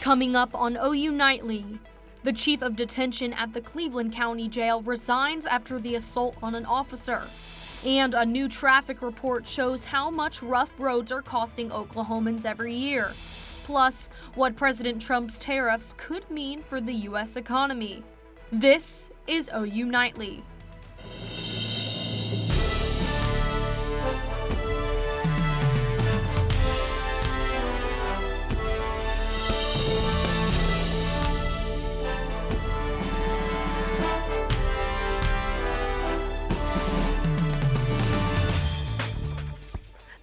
Coming up on OU Nightly, the chief of detention at the Cleveland County Jail resigns after the assault on an officer. And a new traffic report shows how much rough roads are costing Oklahomans every year. Plus, what President Trump's tariffs could mean for the U.S. economy. This is OU Nightly.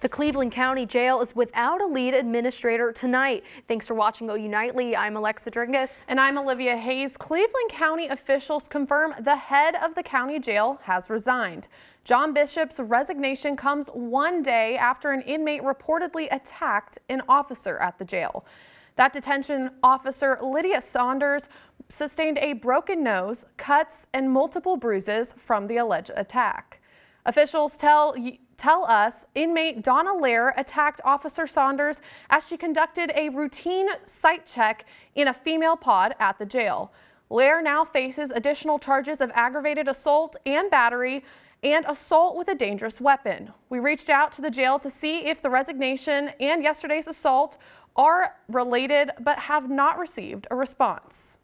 The Cleveland County Jail is without a lead administrator tonight. Thanks for watching OU Nightly. I'm Alexa Dringus. And I'm Olivia Hayes. Cleveland County officials confirm the head of the county jail has resigned. John Bishop's resignation comes one day after an inmate reportedly attacked an officer at the jail. That detention officer, Lydia Saunders, sustained a broken nose, cuts, and multiple bruises from the alleged attack. Officials tell us inmate Donna Lair attacked Officer Saunders as she conducted a routine site check in a female pod at the jail. Lair now faces additional charges of aggravated assault and battery and assault with a dangerous weapon. We reached out to the jail to see if the resignation and yesterday's assault are related, but have not received a response.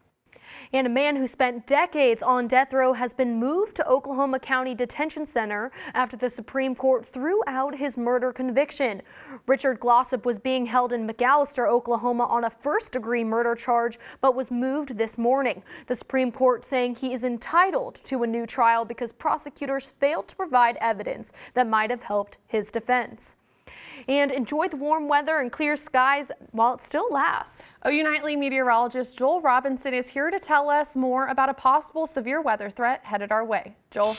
And a man who spent decades on death row has been moved to Oklahoma County Detention Center after the Supreme Court threw out his murder conviction. Richard Glossop was being held in McAllister, Oklahoma on a first-degree murder charge, but was moved this morning. The Supreme Court saying he is entitled to a new trial because prosecutors failed to provide evidence that might have helped his defense. And enjoy the warm weather and clear skies while it still lasts. OU Nightly meteorologist Joel Robinson is here to tell us more about a possible severe weather threat headed our way. Joel?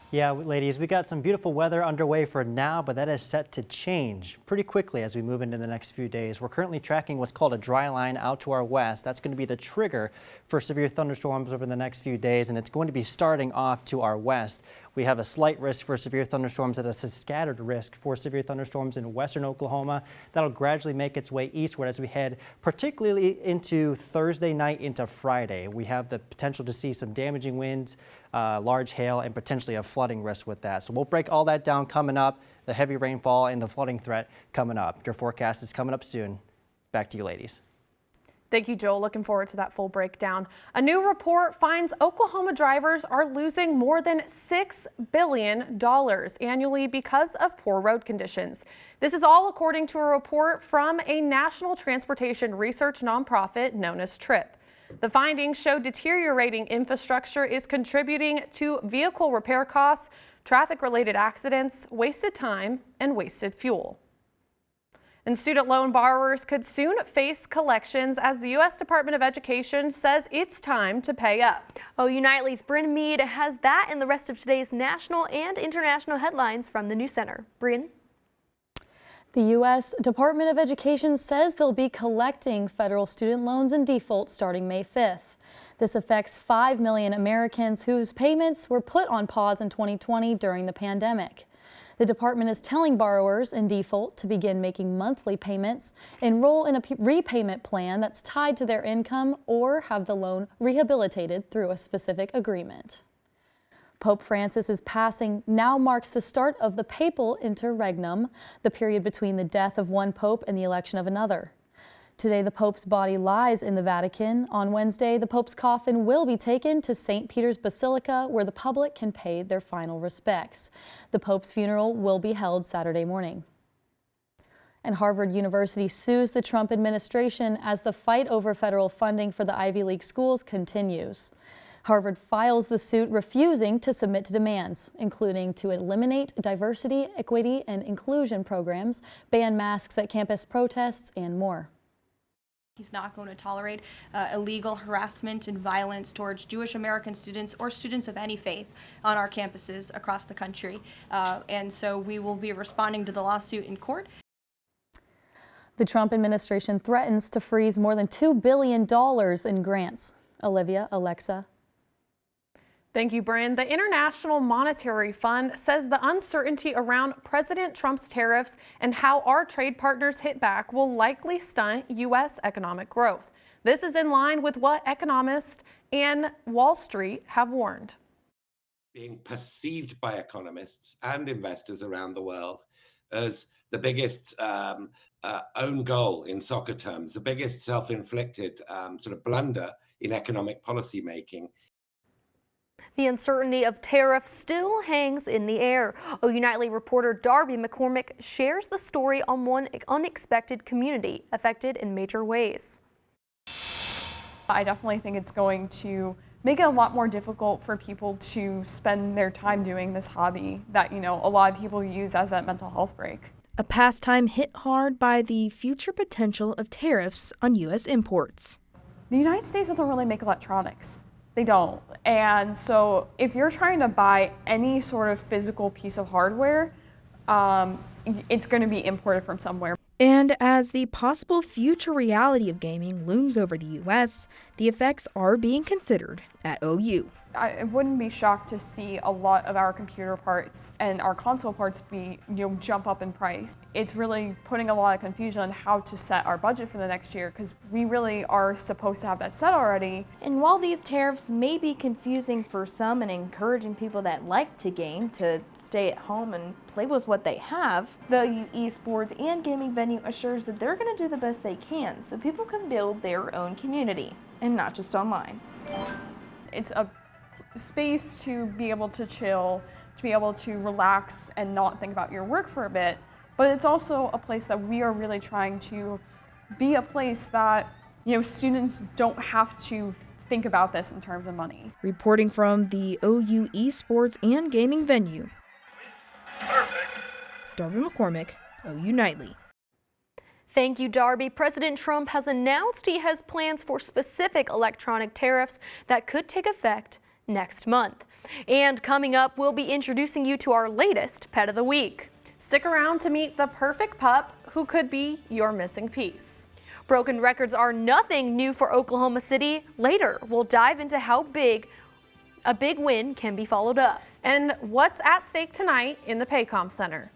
Yeah, ladies, we got some beautiful weather underway for now, but that is set to change pretty quickly as we move into the next few days. We're currently tracking what's called a dry line out to our west. That's going to be the trigger for severe thunderstorms over the next few days, and it's going to be starting off to our west. We have a slight risk for severe thunderstorms and a scattered risk for severe thunderstorms in western Oklahoma. That'll gradually make its way eastward as we head particularly into Thursday night into Friday. We have the potential to see some damaging winds, large hail, and potentially a flooding risk with that. So we'll break all that down coming up, the heavy rainfall and the flooding threat coming up. Your forecast is coming up soon. Back to you, ladies. Thank you, Joel. Looking forward to that full breakdown. A new report finds Oklahoma drivers are losing more than $6 billion annually because of poor road conditions. This is all according to a report from a national transportation research nonprofit known as TRIP. The findings show deteriorating infrastructure is contributing to vehicle repair costs, traffic-related accidents, wasted time, and wasted fuel. And student loan borrowers could soon face collections as the U.S. Department of Education says it's time to pay up. OU Nightly's Bryn Mead has that and the rest of today's national and international headlines from the News Center. Bryn? The U.S. Department of Education says they'll be collecting federal student loans in default starting May 5th. This affects 5 million Americans whose payments were put on pause in 2020 during the pandemic. The department is telling borrowers in default to begin making monthly payments, enroll in a repayment plan that's tied to their income, or have the loan rehabilitated through a specific agreement. Pope Francis's passing now marks the start of the papal interregnum, the period between the death of one pope and the election of another. Today, the Pope's body lies in the Vatican. On Wednesday, the Pope's coffin will be taken to St. Peter's Basilica, where the public can pay their final respects. The Pope's funeral will be held Saturday morning. And Harvard University sues the Trump administration as the fight over federal funding for the Ivy League schools continues. Harvard files the suit refusing to submit to demands, including to eliminate diversity, equity, and inclusion programs, ban masks at campus protests, and more. He's not going to tolerate illegal harassment and violence towards Jewish American students or students of any faith on our campuses across the country. And so we will be responding to the lawsuit in court. The Trump administration threatens to freeze more than $2 billion in grants. Olivia, Alexa. Thank you, Bryn. The International Monetary Fund says the uncertainty around President Trump's tariffs and how our trade partners hit back will likely stunt U.S. economic growth. This is in line with what economists and Wall Street have warned. Being perceived by economists and investors around the world as the biggest own goal in soccer terms, the biggest self-inflicted sort of blunder in economic policy making. The uncertainty of tariffs still hangs in the air. OU Nightly reporter Darby McCormick shares the story on one unexpected community affected in major ways. I definitely think it's going to make it a lot more difficult for people to spend their time doing this hobby that, a lot of people use as a mental health break. A pastime hit hard by the future potential of tariffs on U.S. imports. The United States doesn't really make electronics. They don't. And so if you're trying to buy any sort of physical piece of hardware, it's going to be imported from somewhere. And as the possible future reality of gaming looms over the U.S., the effects are being considered at OU. I wouldn't be shocked to see a lot of our computer parts and our console parts jump up in price. It's really putting a lot of confusion on how to set our budget for the next year because we really are supposed to have that set already. And while these tariffs may be confusing for some and encouraging people that like to game to stay at home and play with what they have, the OU Esports and Gaming Venue assures that they're going to do the best they can so people can build their own community and not just online. It's a space to be able to chill, to be able to relax and not think about your work for a bit, but it's also a place that we are really trying to be a place that, students don't have to think about this in terms of money. Reporting from the OU Esports and Gaming Venue, Darby McCormick, OU Nightly. Thank you, Darby. President Trump has announced he has plans for specific electronic tariffs that could take effect next month. And coming up, we'll be introducing you to our latest Pet of the Week. Stick around to meet the perfect pup who could be your missing piece. Broken records are nothing new for Oklahoma City. Later, we'll dive into how a big win can be followed up. And what's at stake tonight in the Paycom Center.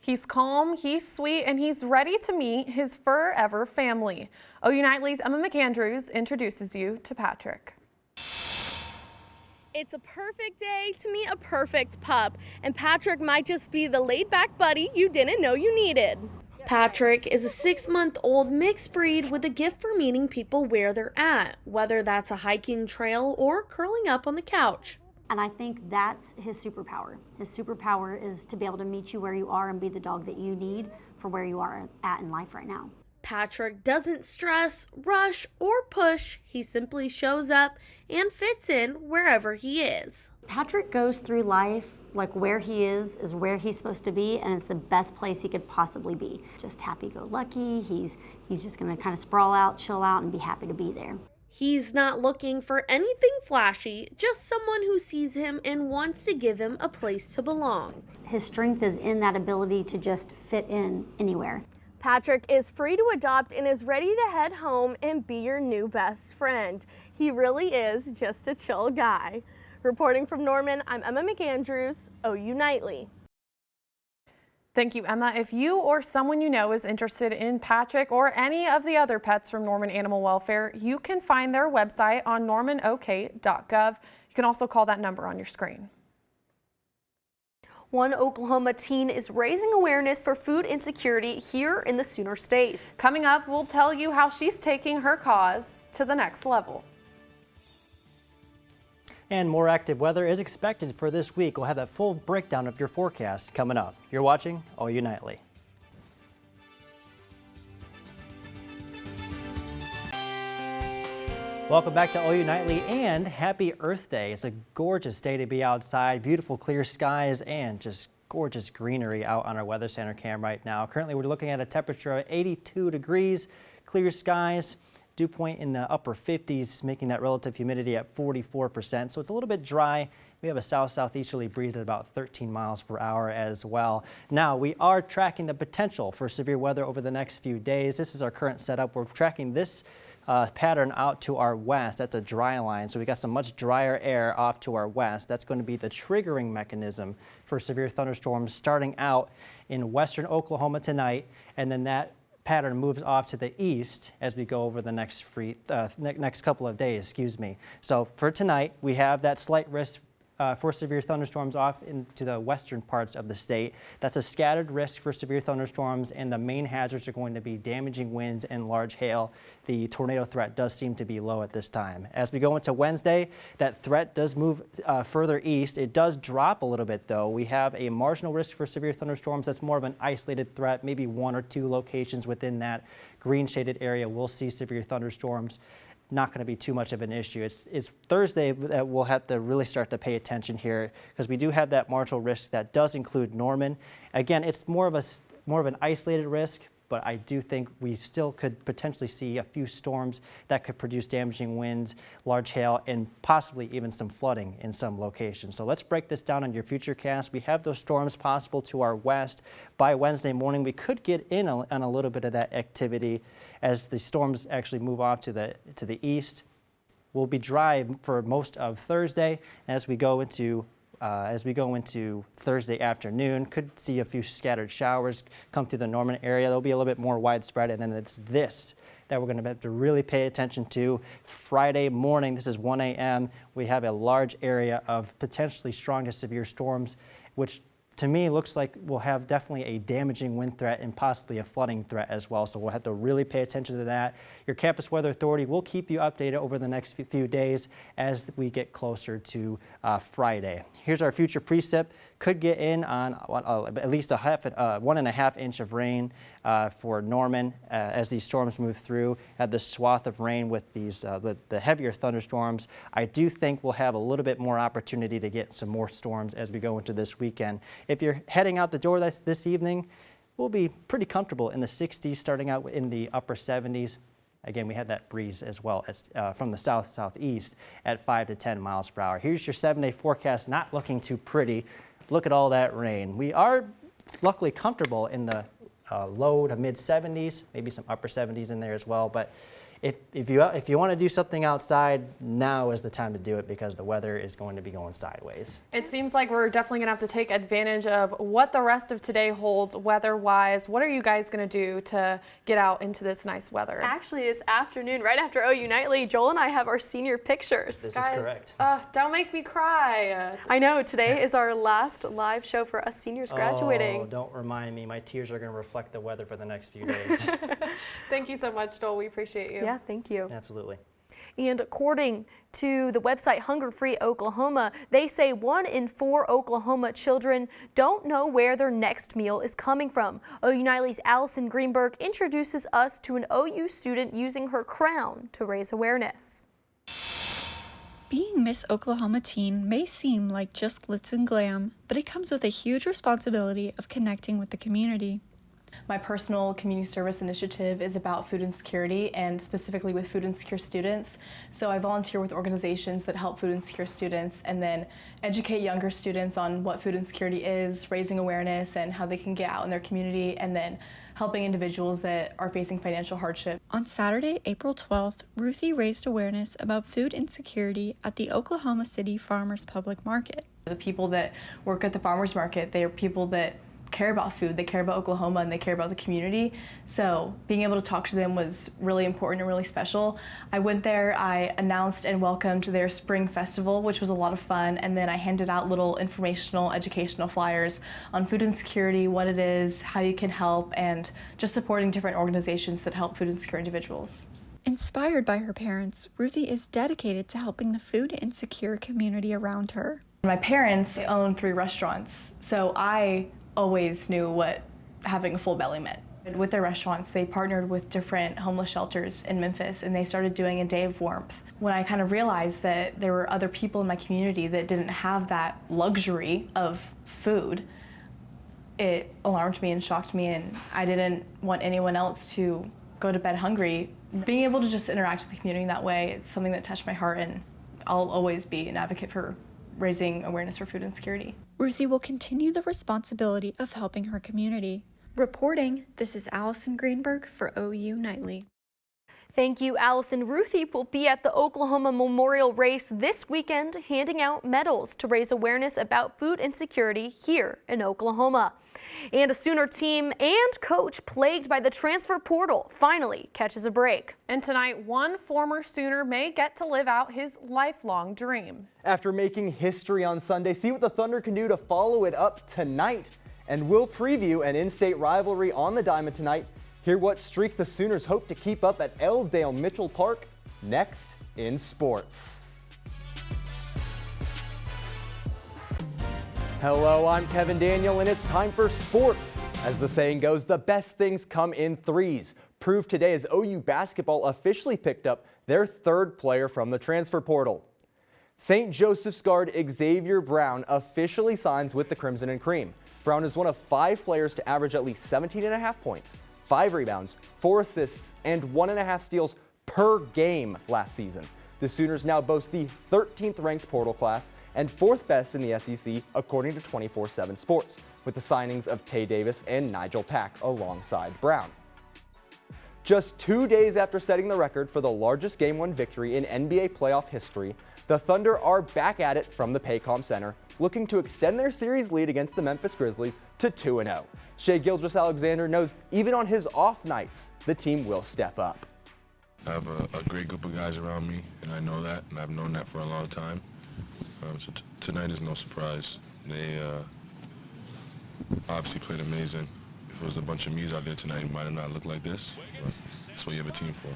He's calm, he's sweet, and he's ready to meet his forever family. OU Nightly's Emma McAndrews introduces you to Patrick. It's a perfect day to meet a perfect pup, and Patrick might just be the laid-back buddy you didn't know you needed. Patrick is a 6-month-old mixed breed with a gift for meeting people where they're at, whether that's a hiking trail or curling up on the couch. And I think that's his superpower. His superpower is to be able to meet you where you are and be the dog that you need for where you are at in life right now. Patrick doesn't stress, rush, or push. He simply shows up and fits in wherever he is. Patrick goes through life like where he is where he's supposed to be, and it's the best place he could possibly be. Just happy-go-lucky. He's just gonna kind of sprawl out, chill out, and be happy to be there. He's not looking for anything flashy, just someone who sees him and wants to give him a place to belong. His strength is in that ability to just fit in anywhere. Patrick is free to adopt and is ready to head home and be your new best friend. He really is just a chill guy. Reporting from Norman, I'm Emma McAndrews, OU Nightly. Thank you, Emma. If you or someone you know is interested in Patrick or any of the other pets from Norman Animal Welfare, you can find their website on normanok.gov. You can also call that number on your screen. One Oklahoma teen is raising awareness for food insecurity here in the Sooner State. Coming up, we'll tell you how she's taking her cause to the next level. And more active weather is expected for this week. We'll have that full breakdown of your forecast coming up. You're watching OU Nightly. Welcome back to OU Nightly and happy Earth Day. It's a gorgeous day to be outside, beautiful clear skies and just gorgeous greenery out on our Weather Center cam right now. Currently we're looking at a temperature of 82 degrees, clear skies. Dew point in the upper 50s, making that relative humidity at 44%. So it's a little bit dry. We have a south-southeasterly breeze at about 13 miles per hour as well. Now, we are tracking the potential for severe weather over the next few days. This is our current setup. We're tracking this pattern out to our west. That's a dry line. So we got some much drier air off to our west. That's going to be the triggering mechanism for severe thunderstorms starting out in western Oklahoma tonight, and then that pattern moves off to the east as we go over the next couple of days, So for tonight, we have that slight risk for severe thunderstorms off into the western parts of the state. That's a scattered risk for severe thunderstorms, and the main hazards are going to be damaging winds and large hail. The tornado threat does seem to be low at this time. As we go into Wednesday, that threat does move further east. It does drop a little bit, though. We have a marginal risk for severe thunderstorms. That's more of an isolated threat, maybe one or two locations within that green shaded area will see severe thunderstorms. Not going to be too much of an issue. It's Thursday that we'll have to really start to pay attention here, because we do have that marginal risk that does include Norman. Again, it's more of an isolated risk, but I do think we still could potentially see a few storms that could produce damaging winds, large hail, and possibly even some flooding in some locations. So let's break this down on your futurecast. We have those storms possible to our west. By Wednesday morning, we could get in on a little bit of that activity as the storms actually move off to the east. We'll be dry for most of Thursday. As we go into Thursday afternoon, could see a few scattered showers come through the Norman area. They'll be a little bit more widespread, and then it's this that we're going to have to really pay attention to. Friday morning, this is 1 a.m., we have a large area of potentially strong to severe storms, which to me looks like we'll have definitely a damaging wind threat and possibly a flooding threat as well. So we'll have to really pay attention to that. Your Campus Weather Authority will keep you updated over the next few days as we get closer to Friday. Here's our future precip. Could get in on at least 1.5 inch of rain for Norman as these storms move through. At the swath of rain with these the heavier thunderstorms, I do think we'll have a little bit more opportunity to get some more storms as we go into this weekend. If you're heading out the door this evening, we'll be pretty comfortable in the 60s, starting out in the upper 70s. Again, we had that breeze as well as from the south-southeast at 5 to 10 miles per hour. Here's your 7-day forecast, not looking too pretty. Look at all that rain. We are luckily comfortable in the low to mid 70s, maybe some upper 70s in there as well. But if you want to do something outside, now is the time to do it, because the weather is going to be going sideways. It seems like we're definitely going to have to take advantage of what the rest of today holds weather-wise. What are you guys going to do to get out into this nice weather? Actually, this afternoon, right after OU Nightly, Joel and I have our senior pictures. This is correct. Don't make me cry. I know, today is our last live show for us seniors graduating. Oh, don't remind me. My tears are going to reflect the weather for the next few days. Thank you so much, Joel. We appreciate you. Yeah, thank you. Absolutely. And according to the website Hunger Free Oklahoma, they say 1 in 4 Oklahoma children don't know where their next meal is coming from. OU Nightly's Allison Greenberg introduces us to an OU student using her crown to raise awareness. Being Miss Oklahoma Teen may seem like just glitz and glam, but it comes with a huge responsibility of connecting with the community. My personal community service initiative is about food insecurity, and specifically with food insecure students. So I volunteer with organizations that help food insecure students and then educate younger students on what food insecurity is, raising awareness and how they can get out in their community, and then helping individuals that are facing financial hardship. On Saturday, April 12th, Ruthie raised awareness about food insecurity at the Oklahoma City Farmers Public Market. The people that work at the farmers market, they are people that care about food, they care about Oklahoma, and they care about the community. So being able to talk to them was really important and really special. I went there, I announced and welcomed their spring festival, which was a lot of fun, and then I handed out little informational, educational flyers on food insecurity, what it is, how you can help, and just supporting different organizations that help food insecure individuals. Inspired by her parents, Ruthie is dedicated to helping the food insecure community around her. My parents own 3 restaurants, so I always knew what having a full belly meant. With their restaurants, they partnered with different homeless shelters in Memphis, and they started doing a day of warmth. When I kind of realized that there were other people in my community that didn't have that luxury of food, it alarmed me and shocked me, and I didn't want anyone else to go to bed hungry. Being able to just interact with the community in that way, it's something that touched my heart, and I'll always be an advocate for raising awareness for food insecurity. Ruthie will continue the responsibility of helping her community. Reporting, this is Allison Greenberg for OU Nightly. Thank you, Allison. Ruthie will be at the Oklahoma Memorial Race this weekend, handing out medals to raise awareness about food insecurity here in Oklahoma. And a Sooner team and coach plagued by the transfer portal finally catches a break. And tonight, one former Sooner may get to live out his lifelong dream. After making history on Sunday, see what the Thunder can do to follow it up tonight. And we'll preview an in-state rivalry on the diamond tonight. Hear what streak the Sooners hope to keep up at Elledale Mitchell Park next in sports. Hello, I'm Kevin Daniel, and it's time for sports. As the saying goes, the best things come in threes. Proved today as OU basketball officially picked up their 3rd player from the transfer portal. St. Joseph's guard Xavier Brown officially signs with the Crimson and Cream. Brown is one of 5 players to average at least 17.5 points, 5 rebounds, 4 assists, and 1.5 steals per game last season. The Sooners now boast the 13th ranked portal class and 4th best in the SEC according to 24/7 Sports, with the signings of Tay Davis and Nigel Pack alongside Brown. Just 2 days after setting the record for the largest Game 1 victory in NBA playoff history, the Thunder are back at it from the Paycom Center, looking to extend their series lead against the Memphis Grizzlies to 2-0. Shai Gilgeous-Alexander knows even on his off nights, the team will step up. I have a great group of guys around me, and I know that, and I've known that for a long time. So tonight is no surprise. They obviously played amazing. If it was a bunch of me's out there tonight, it might have not looked like this, but that's what you have a team for.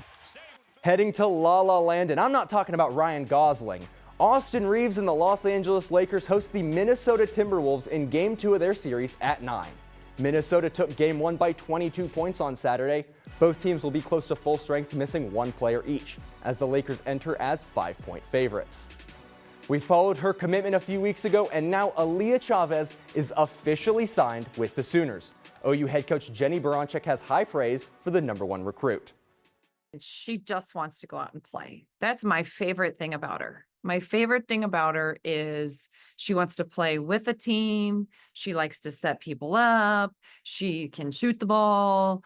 Heading to La La Land, and I'm not talking about Ryan Gosling. Austin Reeves and the Los Angeles Lakers host the Minnesota Timberwolves in Game 2 of their series at 9. Minnesota took Game 1 by 22 points on Saturday. Both teams will be close to full strength, missing 1 player each, as the Lakers enter as 5-point favorites. We followed her commitment a few weeks ago, and now Aaliyah Chavez is officially signed with the Sooners. OU head coach Jenny Baranczyk has high praise for the #1 recruit. She just wants to go out and play. That's my favorite thing about her. My favorite thing about her is she wants to play with a team. She likes to set people up. She can shoot the ball.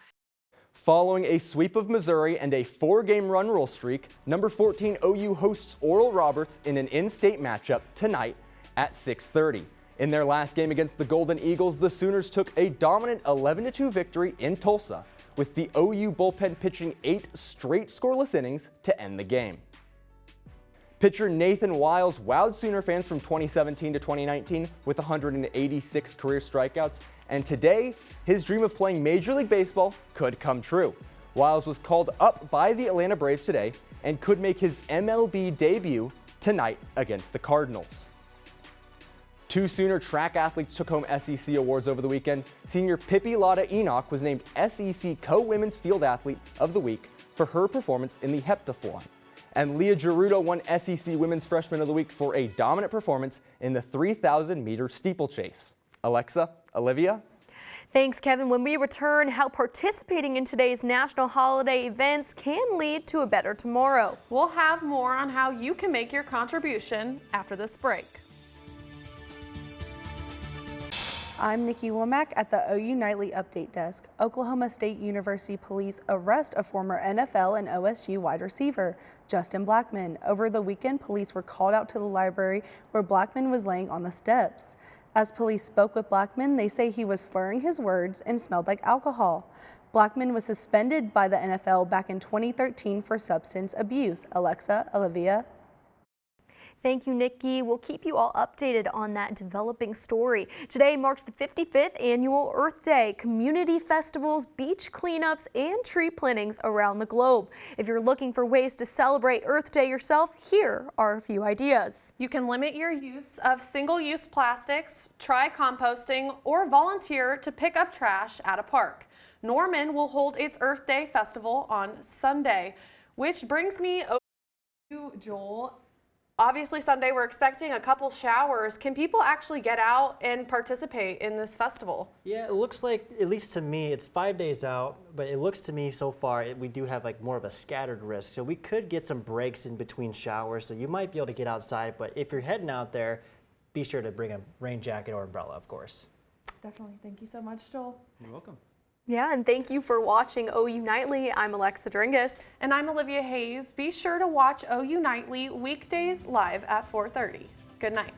Following a sweep of Missouri and a 4-game run rule streak, number 14 OU hosts Oral Roberts in an in-state matchup tonight at 6:30. In their last game against the Golden Eagles, the Sooners took a dominant 11-2 victory in Tulsa, with the OU bullpen pitching 8 straight scoreless innings to end the game. Pitcher Nathan Wiles wowed Sooner fans from 2017 to 2019 with 186 career strikeouts, and today, his dream of playing Major League Baseball could come true. Wiles was called up by the Atlanta Braves today and could make his MLB debut tonight against the Cardinals. 2 Sooner track athletes took home SEC awards over the weekend. Senior Pippi Lotta Enoch was named SEC Co-Women's Field Athlete of the Week for her performance in the heptathlon. And Leah Gerudo won SEC Women's Freshman of the Week for a dominant performance in the 3,000-meter steeplechase. Alexa, Olivia? Thanks, Kevin. When we return, how participating in today's national holiday events can lead to a better tomorrow. We'll have more on how you can make your contribution after this break. I'm Nikki Womack at the OU Nightly Update Desk. Oklahoma State University police arrest a former NFL and OSU wide receiver, Justin Blackmon. Over the weekend, police were called out to the library where Blackmon was laying on the steps. As police spoke with Blackman, they say he was slurring his words and smelled like alcohol. Blackman was suspended by the NFL back in 2013 for substance abuse. Alexa, Olivia. Thank you, Nikki. We'll keep you all updated on that developing story. Today marks the 55th annual Earth Day, community festivals, beach cleanups, and tree plantings around the globe. If you're looking for ways to celebrate Earth Day yourself, here are a few ideas. You can limit your use of single-use plastics, try composting, or volunteer to pick up trash at a park. Norman will hold its Earth Day festival on Sunday, which brings me over to Joel. Obviously, Sunday we're expecting a couple showers. Can people actually get out and participate in this festival? Yeah, it looks like, at least to me, it's 5 days out, but it looks to me so far we do have like more of a scattered risk. So we could get some breaks in between showers, so you might be able to get outside, but if you're heading out there, be sure to bring a rain jacket or umbrella, of course. Definitely. Thank you so much, Joel. You're welcome. Yeah, and thank you for watching OU Nightly. I'm Alexa Dringus. And I'm Olivia Hayes. Be sure to watch OU Nightly weekdays live at 4:30. Good night.